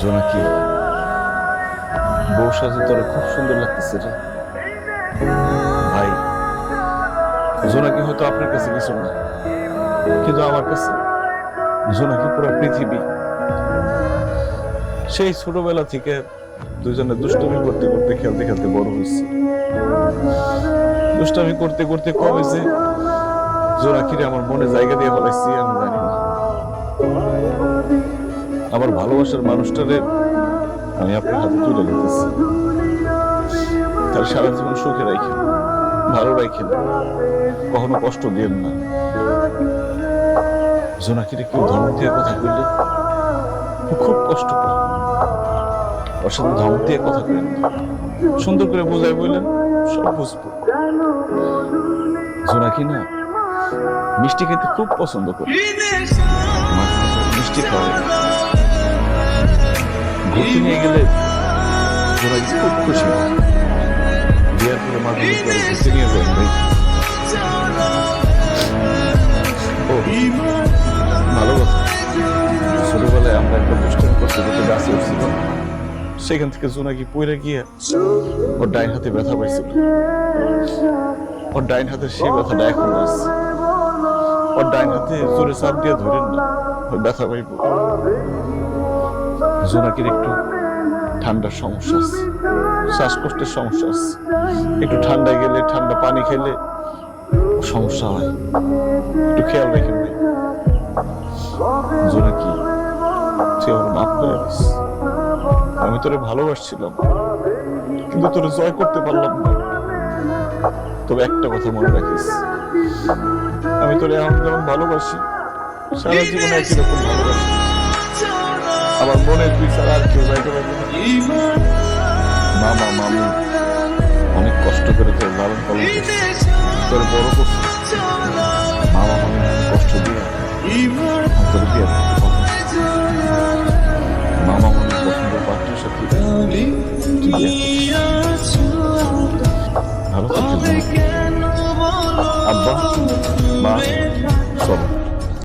জোনাকি, বউ সাজে তোরা খুব সুন্দর লাগতেছে রে ভাই। জোনাকি হয়তো আপনার কাছে কিছু না, কিন্তু আমার কাছে জোনাকি পুরো পৃথিবী। সেই ছোটবেলা থেকে দুজনে দুষ্টামি করতে করতে খেলতে খেলতে বড় হয়েছে। দুষ্টামি করতে করতে কবে যে জোনাকিরে আমার মনে জায়গা দিয়ে ফেলাইছি আমি জানি না। আমার ভালোবাসার মানুষটারে আমি আপনার হাতে তুলে দিতেছি। তার সারা জীবন সুখে রাখেন, ভালো রাখেন, কখনো কষ্ট দিয়েন না। জোনাকিরে কেউ ধমক দিয়ে কথা বললে খুব কষ্ট পায়। ওর সাথে ধমক দিয়ে কথা বলেন না, সুন্দর করে বোঝাই বললেন সব বুঝবো। জোনাকি না মিষ্টি খেতে খুব পছন্দ করে, মিষ্টি খাওয়াই ঘুরতে নিয়ে গেলে জোনাকি খুব খুশি হয়। বিয়ার পরে মাঝে ঘুরতে নিয়ে যায় ভাই। ও ভালো কথা, ছোটবেলায় আমরা একটা দুষ্টামি করতে করতে গাছে উঠছিলাম, সেখান থেকে জোনাকি পড়ে গিয়ে ওর ডাইন হাতে ব্যথা পাইছিল। ওর ডাইন হাতের সেই ব্যথাটা এখন আছে। ওর ডাইন হাতে জোরে চাপ দিয়ে ধরেন না, ওই ব্যথা পাইব। জোনাকির একটু ঠান্ডার সমস্যা আছে, শ্বাসকষ্টের সমস্যা আছে। একটু ঠান্ডায় গেলে, ঠান্ডা পানি খেলে সমস্যা হয়, একটু খেয়াল রাখেন ভাই। জোনাকি, তুই আমার মাফ করে দিস। আমি তোরে ভালোবাসছিলাম, কিন্তু তোরে জয় করতে পারলাম না। তবে একটা কথা মনে রাখিস, আমি তোরে এখন যেমন ভালোবাসি, সারা জীবনে একই রকম ভালোবাসি। আমার মনে তুই ছাড়া আর কেউ যাইতে পারবি না। মামা মামি অনেক কষ্ট করে তোর লালন পালন করছে, তোর বড় করছে। মামা মামি কষ্ট দিয়ে তোর বিয়ে করতে পারবো। মামা মামি পছন্দের পাত্রের সাথে ভালো থাকতে আব্বা মা চলো।